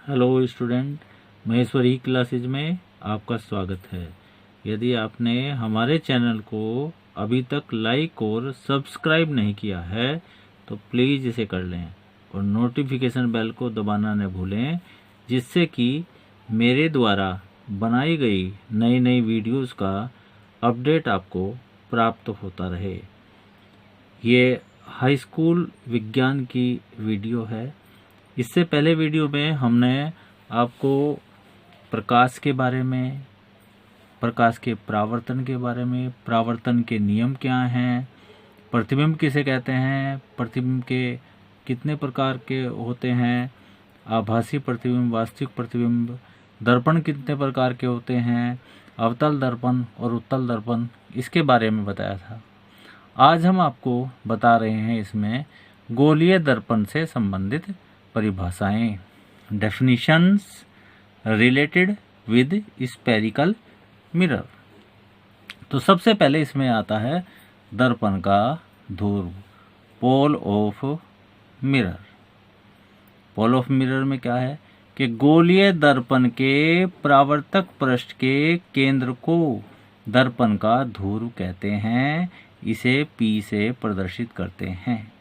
Hello student, Maheshwari classes में आपका स्वागत है। यदि आपने हमारे चैनल को अभी तक लाइक और सब्सक्राइब नहीं किया है तो प्लीज़ इसे कर लें और नोटिफिकेशन बेल को दबाना न भूलें, जिससे कि मेरे द्वारा बनाई गई नई नई वीडियोस का अपडेट आपको प्राप्त होता रहे। ये हाई स्कूल विज्ञान की वीडियो है। इससे पहले वीडियो में हमने आपको प्रकाश के बारे में, प्रकाश के परावर्तन के बारे में, परावर्तन के नियम क्या हैं, प्रतिबिंब किसे कहते हैं, प्रतिबिंब के कितने प्रकार के होते हैं, आभासी प्रतिबिंब, वास्तविक प्रतिबिंब, दर्पण कितने प्रकार के होते हैं, अवतल दर्पण और उत्तल दर्पण, इसके बारे में बताया था। आज हम आपको बता रहे हैं इसमें गोलीय दर्पण से संबंधित परिभाषाएं, definitions related with spherical mirror. तो सबसे पहले इसमें आता है दर्पण का ध्रुव, pole of mirror. Pole of mirror में क्या है कि गोलीय दर्पण के परावर्तक पृष्ठ के केंद्र को दर्पण का ध्रुव कहते हैं। इसे P से प्रदर्शित करते हैं।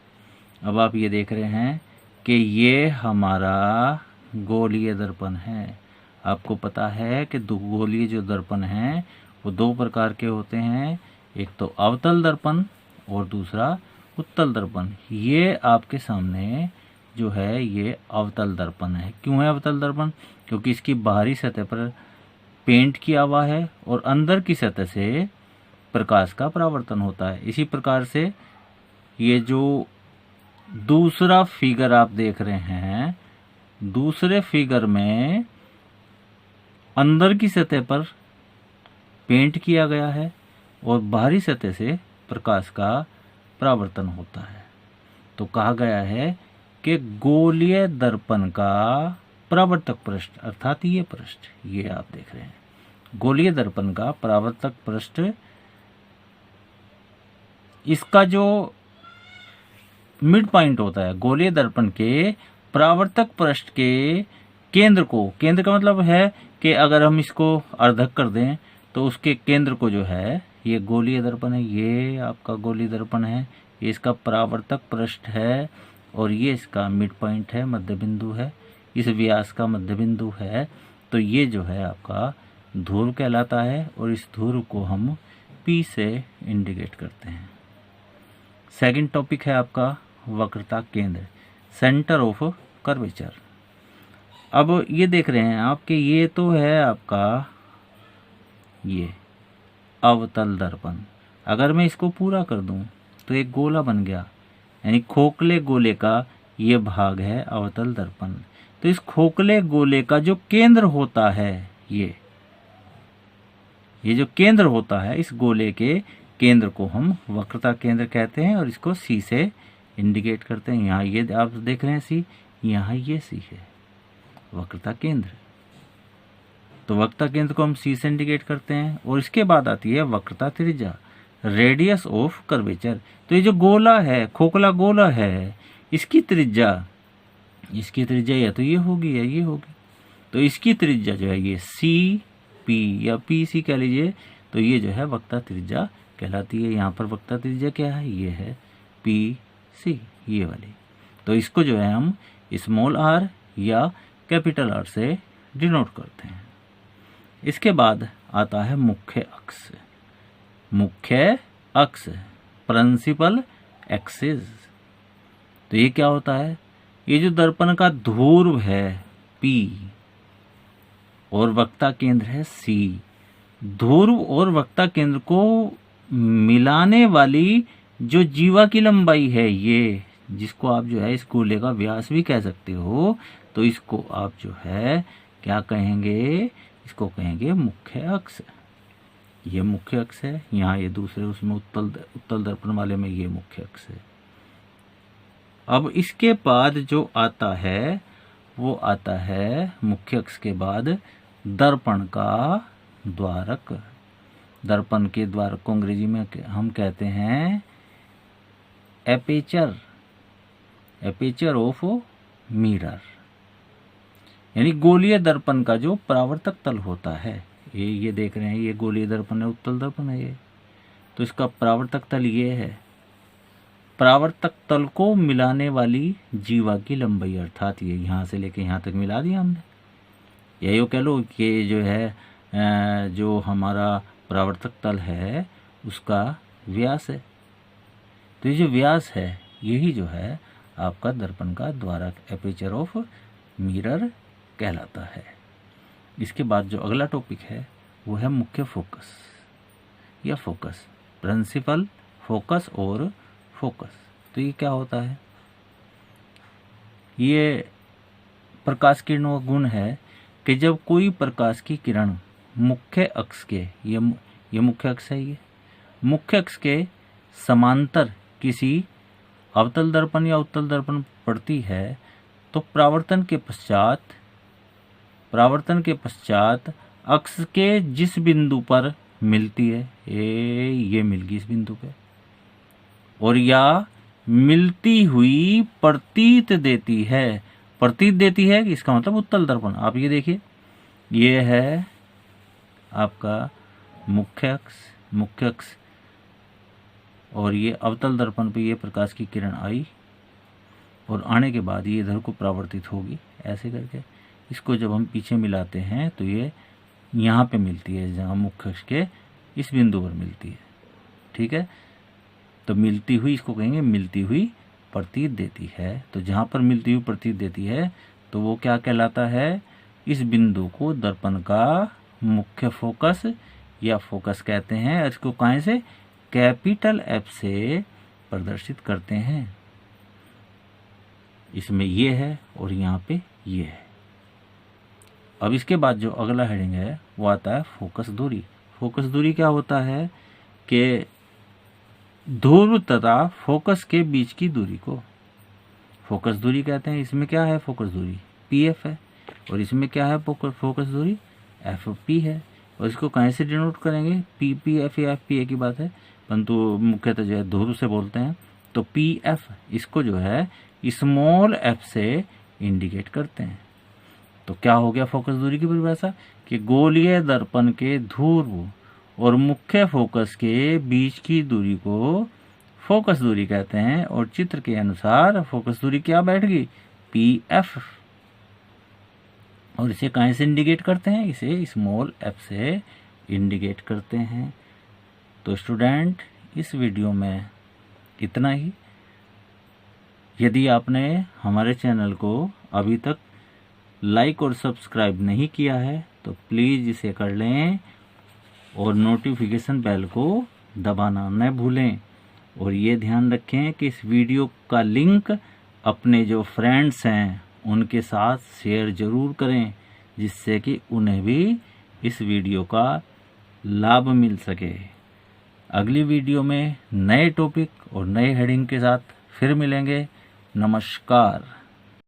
अब आप ये देख रहे हैं कि ये हमारा गोलीय दर्पण है। आपको पता है कि गोलीय जो दर्पण हैं वो दो प्रकार के होते हैं, एक तो अवतल दर्पण और दूसरा उत्तल दर्पण। ये आपके सामने जो है ये अवतल दर्पण है। क्यों है अवतल दर्पण? क्योंकि इसकी बाहरी सतह पर पेंट किया हुआ है और अंदर की सतह से प्रकाश का परावर्तन होता है। इसी प्रकार से ये जो दूसरा फिगर आप देख रहे हैं, दूसरे फिगर में अंदर की सतह पर पेंट किया गया है और बाहरी सतह से प्रकाश का परावर्तन होता है। तो कहा गया है कि गोलीय दर्पण का परावर्तक पृष्ठ अर्थात ये पृष्ठ, ये आप देख रहे हैं, गोलीय दर्पण का परावर्तक पृष्ठ, इसका जो मिड पॉइंट होता है गोलीय दर्पण के परावर्तक पृष्ठ के केंद्र को, केंद्र का मतलब है कि अगर हम इसको अर्धक कर दें तो उसके केंद्र को जो है, ये गोलीय दर्पण है, ये आपका गोलीय दर्पण है, ये इसका परावर्तक पृष्ठ है और ये इसका मिड पॉइंट है, मध्य बिंदु है, इस व्यास का मध्य बिंदु है। तो ये जो है आपका ध्रुव कहलाता है और इस ध्रुव को हम P से इंडिकेट करते हैं। सेकंड टॉपिक है आपका वक्रता केंद्र, सेंटर ऑफ कर्वेचर। अब ये देख रहे हैं आप कि ये तो है आपका ये अवतल दर्पण। अगर मैं इसको पूरा कर दूं तो एक गोला बन गया, यानी खोखले गोले का ये भाग है अवतल दर्पण। तो इस खोखले गोले का जो केंद्र होता है, ये जो केंद्र होता है, इस गोले के केंद्र को हम वक्रता केंद्र कहते हैं और इसको C से इंडिकेट करते हैं। यहाँ ये आप देख रहे हैं C, यहाँ ये C है वक्रता केंद्र। तो वक्रता केंद्र को हम C से इंडिकेट करते हैं और इसके बाद आती है वक्रता त्रिज्या, रेडियस ऑफ कर्वेचर। तो ये जो गोला है, खोखला गोला है, इसकी त्रिज्या या तो ये होगी या ये होगी। तो इसकी त्रिज्या जो है ये CP या PC कह लीजिए। तो ये जो है वक्रता त्रिज्या कहलाती है। यहाँ पर वक्रता त्रिज्या क्या है? ये है PC, ये वाली। तो इसको जो है हम स्मॉल r या कैपिटल R से डिनोट करते हैं। इसके बाद आता है मुख्य अक्ष, मुख्य अक्ष, प्रिंसिपल एक्सिस। तो ये क्या होता है? ये जो दर्पण का ध्रुव है P और वक्रता केंद्र है C, ध्रुव और वक्रता केंद्र को मिलाने वाली जो जीवा की लंबाई है, ये जिसको आप जो है इस गोले का व्यास भी कह सकते हो, तो इसको आप जो है क्या कहेंगे? इसको कहेंगे मुख्य अक्ष। ये मुख्य अक्ष है। यहाँ ये दूसरे उसमें उत्तल दर्पण वाले में ये मुख्य अक्ष है। अब इसके बाद जो आता है वो आता है मुख्य अक्ष के बाद दर्पण का द्वारक। दर्पण के द्वारक को अंग्रेजी में हम कहते हैं एपेचर, एपेचर ऑफ मिरर। यानी गोलीय दर्पण का जो परावर्तक तल होता है, ये देख रहे हैं, ये गोलीय दर्पण है, उत्तल दर्पण है ये, तो इसका परावर्तक तल ये है। परावर्तक तल को मिलाने वाली जीवा की लंबाई, अर्थात ये यहाँ से लेके यहाँ तक मिला दिया हमने, यही कह लो कि जो है जो हमारा परावर्तक तल है उसका व्यास है। तो ये जो व्यास है यही जो है आपका दर्पण का द्वारक, एपर्चर ऑफ मिरर कहलाता है। इसके बाद जो अगला टॉपिक है वो है मुख्य फोकस या फोकस, प्रिंसिपल फोकस और फोकस। तो ये क्या होता है? ये प्रकाश किरणों का गुण है कि जब कोई प्रकाश की किरण मुख्य अक्ष के, ये मुख्य अक्ष है, ये मुख्य अक्ष के समांतर किसी अवतल दर्पण या उत्तल दर्पण पड़ती है तो परावर्तन के पश्चात अक्ष के जिस बिंदु पर मिलती है, ये मिल गई इस बिंदु पे, और या मिलती हुई प्रतीत देती है, इसका मतलब उत्तल दर्पण। आप ये देखिए, ये है आपका मुख्य अक्ष और ये अवतल दर्पण पे ये प्रकाश की किरण आई और आने के बाद ये इधर को परावर्तित होगी ऐसे करके। इसको जब हम पीछे मिलाते हैं तो ये यहाँ पे मिलती है, जहाँ मुख्य अक्ष के इस बिंदु पर मिलती है, ठीक है। तो मिलती हुई, इसको कहेंगे मिलती हुई प्रतीत देती है। तो जहाँ पर मिलती हुई प्रतीत देती है तो वो क्या कहलाता है? इस बिंदु को दर्पण का मुख्य फोकस या फोकस कहते हैं। इसको कहाँ से? कैपिटल एफ से प्रदर्शित करते हैं। इसमें ये है और यहाँ पे ये है। अब इसके बाद जो अगला हेडिंग है वो आता है फोकस दूरी। फोकस दूरी क्या होता है कि ध्रुव तथा फोकस के बीच की दूरी को फोकस दूरी कहते हैं। इसमें क्या है? फोकस दूरी PF है और इसमें क्या है? फोकस दूरी FP है। और इसको कहाँ से डिनोट करेंगे? PPF या FP की बात है, परंतु मुख्यतः जो है ध्रुव से बोलते हैं। तो PF इसको जो है स्मॉल f से इंडिकेट करते हैं। तो क्या हो गया फोकस दूरी की परिभाषा? कि गोलीय दर्पण के ध्रुव और मुख्य फोकस के बीच की दूरी को फोकस दूरी कहते हैं। और चित्र के अनुसार फोकस दूरी क्या बैठ गई? PF। और इसे कहाँ से इंडिकेट करते हैं? इसे स्मॉल f से इंडिकेट करते हैं। तो स्टूडेंट, इस वीडियो में इतना ही। यदि आपने हमारे चैनल को अभी तक लाइक और सब्सक्राइब नहीं किया है तो प्लीज़ इसे कर लें और नोटिफिकेशन बेल को दबाना न भूलें। और ये ध्यान रखें कि इस वीडियो का लिंक अपने जो फ्रेंड्स हैं उनके साथ शेयर ज़रूर करें, जिससे कि उन्हें भी इस वीडियो का लाभ मिल सके। अगली वीडियो में नए टॉपिक और नए हेडिंग के साथ फिर मिलेंगे। नमस्कार।